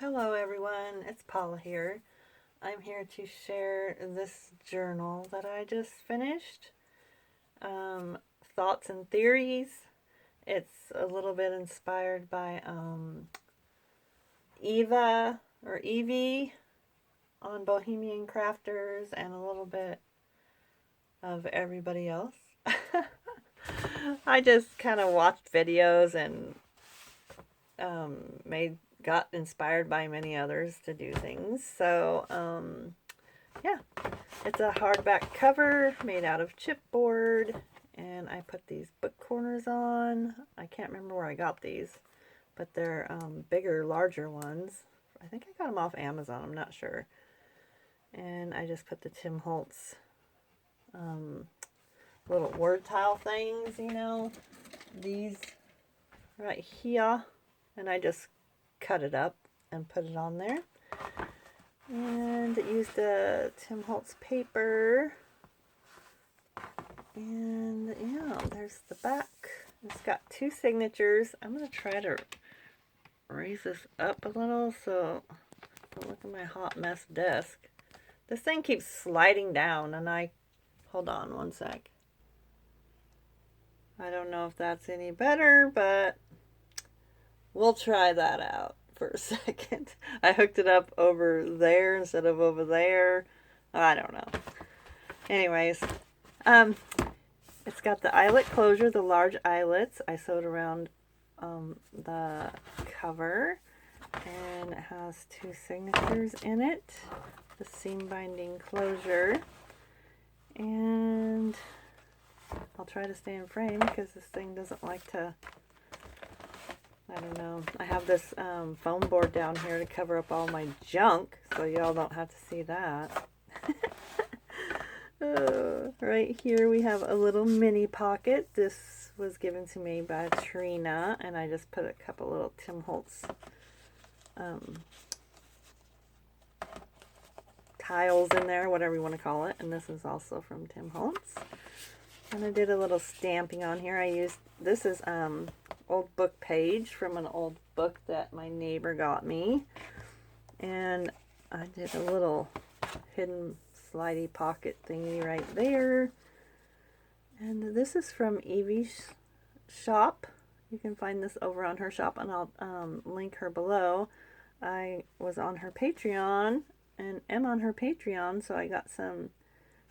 Hello everyone, it's Paula here. I'm here to share this journal that I just finished. Thoughts and Theories. It's a little bit inspired by Eva or Evie on Bohemian Crafters and a little bit of everybody else. I just kind of watched videos and got inspired by many others to do things. So, yeah, it's a hardback cover made out of chipboard, and I put these book corners on. I can't remember where I got these, but they're bigger, larger ones. I think I got them off Amazon, I'm not sure. And I just put the Tim Holtz little word tile things, these right here, and I just cut it up and put it on there. And it used the Tim Holtz paper. And yeah, there's the back. It's got two signatures. I'm going to try to raise this up a little so don't look at my hot mess desk. This thing keeps sliding down and hold on one sec. I don't know if that's any better, but we'll try that out for a second. I hooked it up over there instead of over there. I don't know. Anyways, it's got the eyelet closure, the large eyelets. I sewed around the cover, and it has two signatures in it. The seam binding closure, and I'll try to stay in frame because this thing doesn't like to, I don't know. I have this foam board down here to cover up all my junk, so y'all don't have to see that. Right here we have a little mini pocket. This was given to me by Trina, and I just put a couple little Tim Holtz tiles in there, whatever you want to call it. And this is also from Tim Holtz. And I did a little stamping on here. This is old book page from an old book that my neighbor got me. And I did a little hidden slidey pocket thingy right there. And this is from Evie's shop. You can find this over on her shop, and I'll link her below. I was on her Patreon and am on her Patreon, so I got some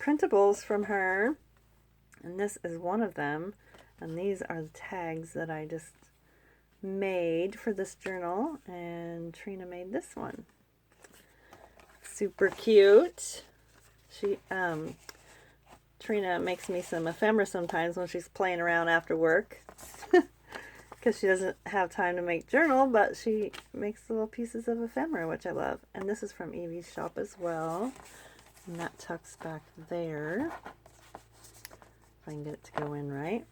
printables from her. And this is one of them. And these are the tags that I just made for this journal. And Trina made this one. Super cute. Trina makes me some ephemera sometimes when she's playing around after work. Because she doesn't have time to make journal, but she makes little pieces of ephemera, which I love. And this is from Evie's shop as well. And that tucks back there. If I can get it to go in right.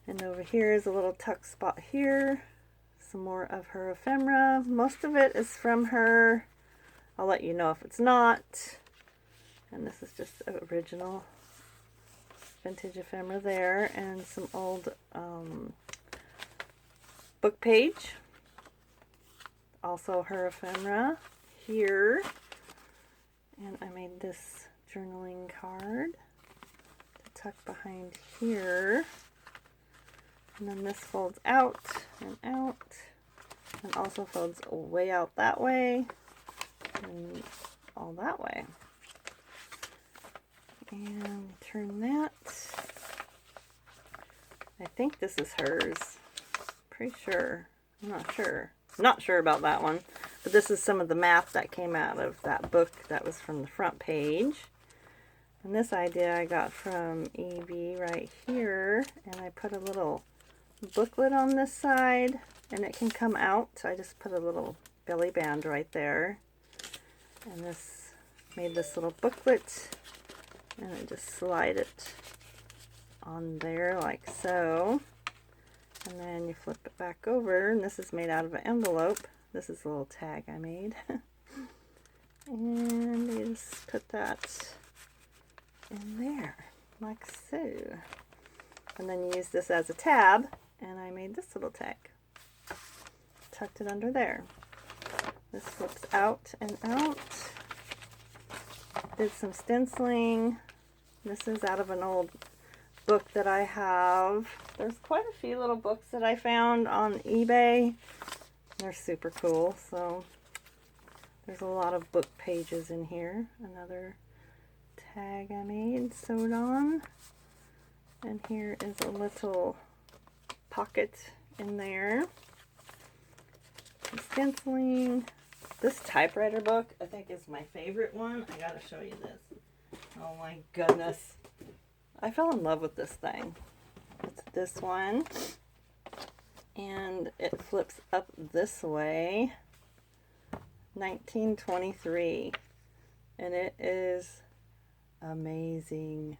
And over here is a little tuck spot here. Some more of her ephemera. Most of it is from her. I'll let you know if it's not. And this is just original vintage ephemera there. And some old book page. Also her ephemera here. And I made this journaling card to tuck behind here. And then this folds out, and also folds way out that way, and all that way. And turn that. I think this is hers. Pretty sure. I'm not sure. Not sure about that one. But this is some of the math that came out of that book that was from the front page. And this idea I got from Evie right here. And I put a little booklet on this side, and it can come out. I just put a little belly band right there. And this made this little booklet. And I just slide it on there like so. And then you flip it back over, and this is made out of an envelope. This is a little tag I made. And you just put that in there, like so. And then you use this as a tab, and I made this little tag. Tucked it under there. This flips out and out. Did some stenciling. This is out of an old book that I have. There's quite a few little books that I found on eBay. They're super cool. So there's a lot of book pages in here. Another tag I made, sewed on. And here is a little pocket in there. Some stenciling. This typewriter book, I think, is my favorite one. I gotta show you this. Oh my goodness. I fell in love with this thing. It's this one. And it flips up this way. 1923. And it is amazing.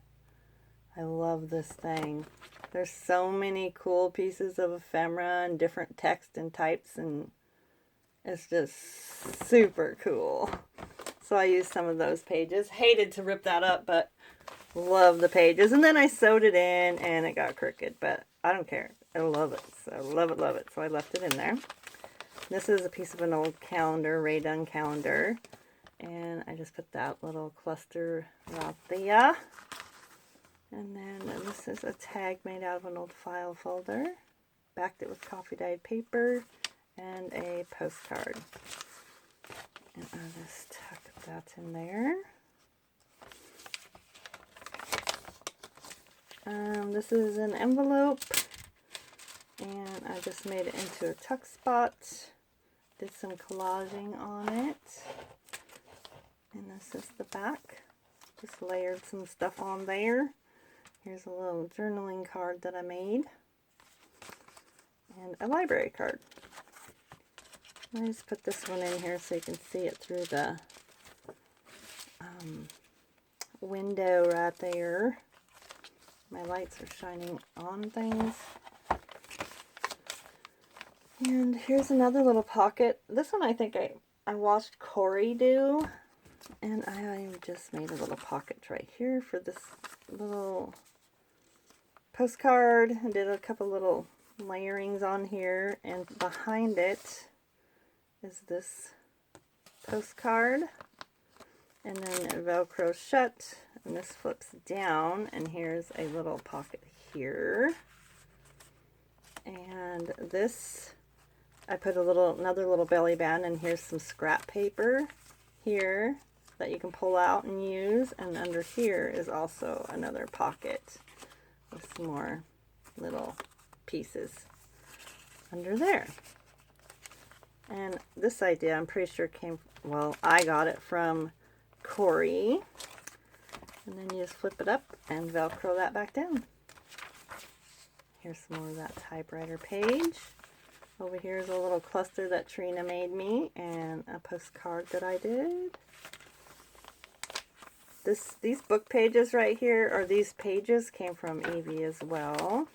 I love this thing. There's so many cool pieces of ephemera and different text and types, and it's just super cool. So I used some of those pages. Hated to rip that up, but love the pages. And then I sewed it in and it got crooked, but I don't care. I love it. So love it, love it. So I left it in there. This is a piece of an old calendar, Ray Dunn calendar. And I just put that little cluster right there. And then this is a tag made out of an old file folder. Backed it with coffee dyed paper and a postcard. And I'll just tuck that in there. This is an envelope, and I just made it into a tuck spot. Did some collaging on it. And this is the back. Just layered some stuff on there. Here's a little journaling card that I made. And a library card. I just put this one in here so you can see it through the window right there. My lights are shining on things. And here's another little pocket. This one I think I watched Corey do. And I just made a little pocket right here for this little postcard. I did a couple little layerings on here. And behind it is this postcard. And then it velcros shut. And this flips down. And here's a little pocket here. And this, I put another little belly band. And here's some scrap paper here that you can pull out and use, and under here is also another pocket with some more little pieces under there. And this idea, I'm pretty sure came, well, I got it from Corey. And then you just flip it up and Velcro that back down. Here's some more of that typewriter page. Over here is a little cluster that Trina made me, and a postcard that I did. These book pages right here, or these pages, came from Evie as well.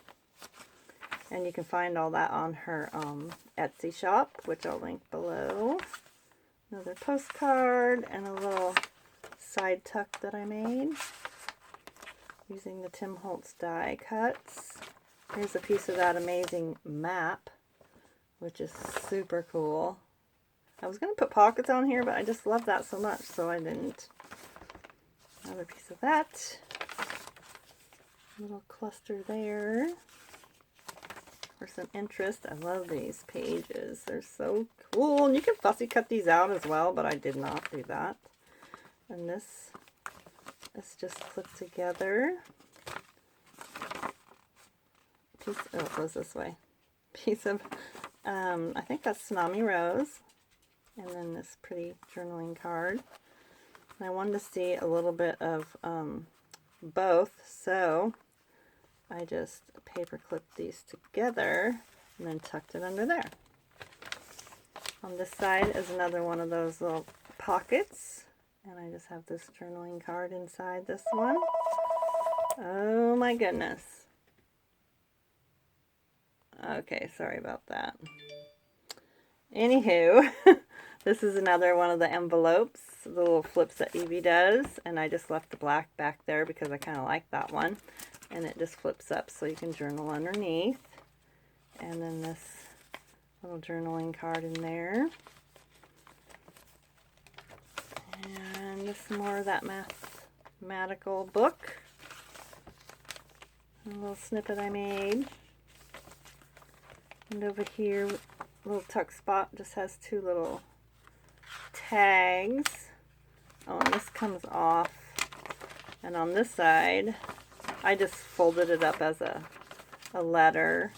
And you can find all that on her Etsy shop, which I'll link below. Another postcard and a little side tuck that I made using the Tim Holtz die cuts. Here's a piece of that amazing map, which is super cool. I was going to put pockets on here, but I just love that so much, so I didn't. Another piece of that. Little cluster there for some interest. I love these pages. They're so cool. And you can fussy cut these out as well, but I did not do that. And this just clipped together. Piece, oh, it goes this way. Piece of, I think that's Tsunami Rose. And then this pretty journaling card. And I wanted to see a little bit of both, so I just paper clipped these together and then tucked it under there. On this side is another one of those little pockets, and I just have this journaling card inside this one. Oh my goodness. Okay, sorry about that. Anywho, this is another one of the envelopes, the little flips that Evie does, and I just left the black back there because I kind of like that one. And it just flips up so you can journal underneath. And then this little journaling card in there. And some more of that mathematical book. A little snippet I made. And over here, little tuck spot just has two little tags. Oh, and this comes off. And on this side, I just folded it up as a letter.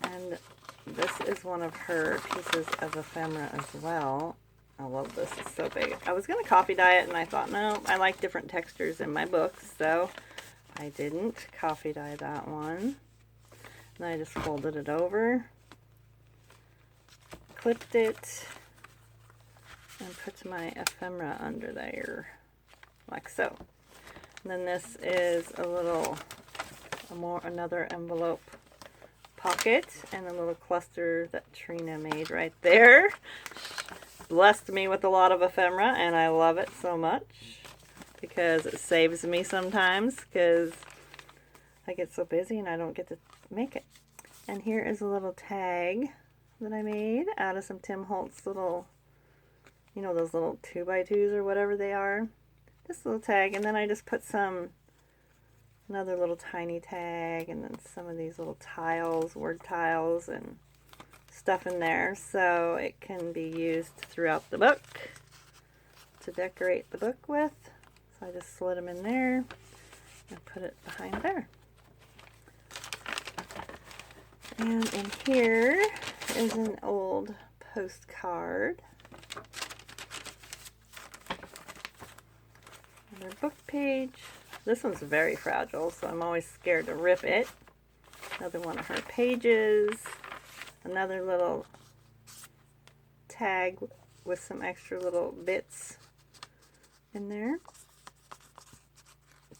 And this is one of her pieces of ephemera as well. I love this, it's so big. I was going to coffee dye it, and I thought, no, I like different textures in my books, so I didn't coffee dye that one. And I just folded it over, clipped it, and put my ephemera under there, like so. And then this is another envelope pocket, and a little cluster that Trina made right there. Blessed me with a lot of ephemera, and I love it so much because it saves me sometimes because I get so busy and I don't get to make it. And here is a little tag that I made out of some Tim Holtz little, you know, those little 2x2s or whatever they are. This little tag, and then I just put another little tiny tag, and then some of these little tiles, word tiles, and stuff in there, so it can be used throughout the book to decorate the book with. So I just slid them in there and put it behind there. And in here is an old postcard. Another book page. This one's very fragile, so I'm always scared to rip it. Another one of her pages. Another little tag with some extra little bits in there.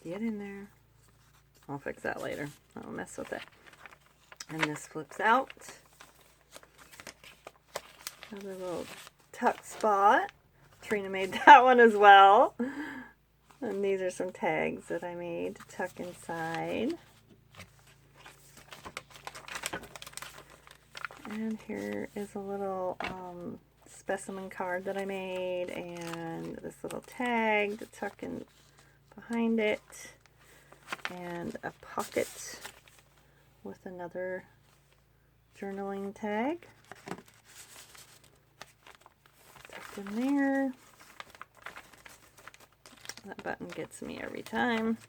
Get in there. I'll fix that later. I'll mess with it. And this flips out. Another little tuck spot. Trina made that one as well. And these are some tags that I made to tuck inside. And here is a little specimen card that I made, and this little tag to tuck in behind it, and a pocket with another journaling tag tucked in there. That button gets me every time.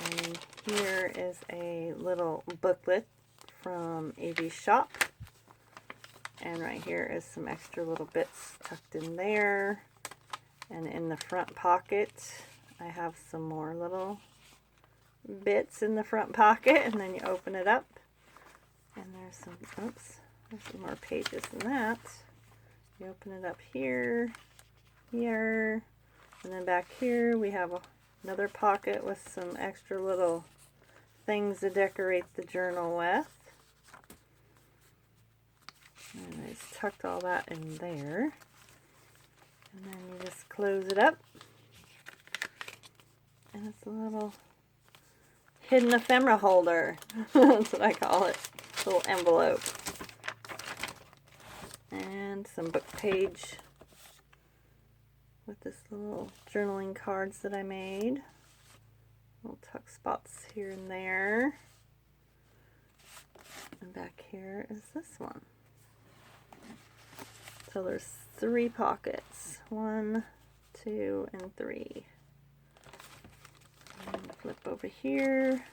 And here is a little booklet from Evie's shop. And right here is some extra little bits tucked in there. And in the front pocket, I have some more little bits in the front pocket. And then you open it up. And there's some more pages than that. You open it up here, here, and then back here we have another pocket with some extra little things to decorate the journal with. And I just tucked all that in there. And then you just close it up. And it's a little hidden ephemera holder. That's what I call it. A little envelope. And some book page with this little journaling cards that I made. Little tuck spots here and there. And back here is this one. So there's 3 pockets. 1, 2, and 3. And flip over here.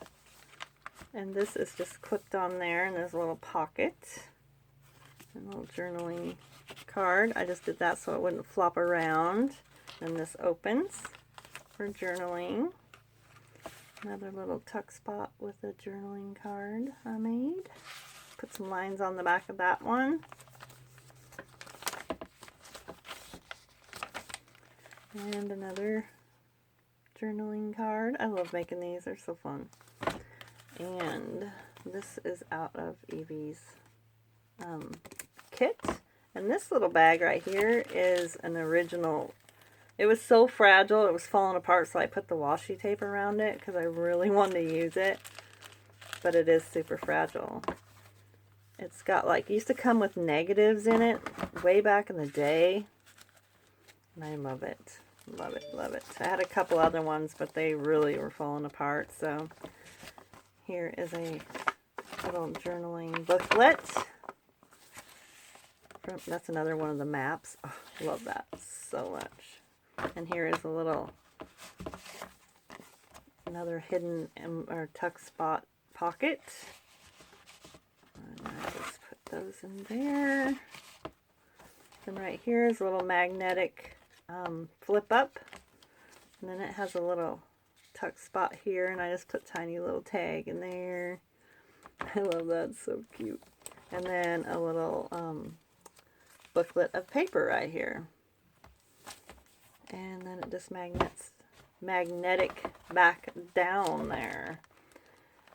And this is just clipped on there, and there's a little pocket. And a little journaling card. I just did that so it wouldn't flop around. And this opens for journaling. Another little tuck spot with a journaling card I made. Put some lines on the back of that one. And another journaling card. I love making these, they're so fun. And this is out of Evie's kit. And this little bag right here is an original. It was so fragile, it was falling apart, so I put the washi tape around it because I really wanted to use it. But it is super fragile. It's got like, it used to come with negatives in it way back in the day. And I love it. Love it, love it. I had a couple other ones, but they really were falling apart. So here is a little journaling booklet. That's another one of the maps. Oh, love that so much. And here is a little, another hidden or tuck spot pocket. And I just put those in there. And right here is a little magnetic flip up. And then it has a little tuck spot here, and I just put tiny little tag in there. I love that, it's so cute. And then a little booklet of paper right here. And then it just magnetic back down there.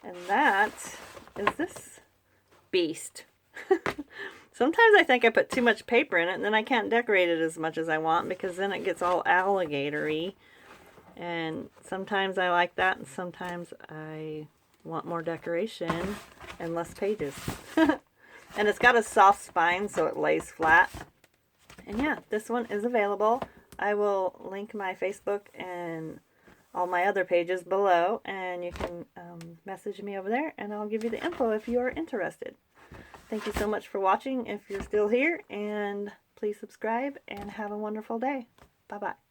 And that is this beast. Sometimes I think I put too much paper in it, and then I can't decorate it as much as I want, because then it gets all alligator-y. And sometimes I like that, and sometimes I want more decoration and less pages. And it's got a soft spine, so it lays flat. And yeah, this one is available. I will link my Facebook and all my other pages below, and you can message me over there, and I'll give you the info if you are interested. Thank you so much for watching if you're still here, and please subscribe and have a wonderful day. Bye-bye.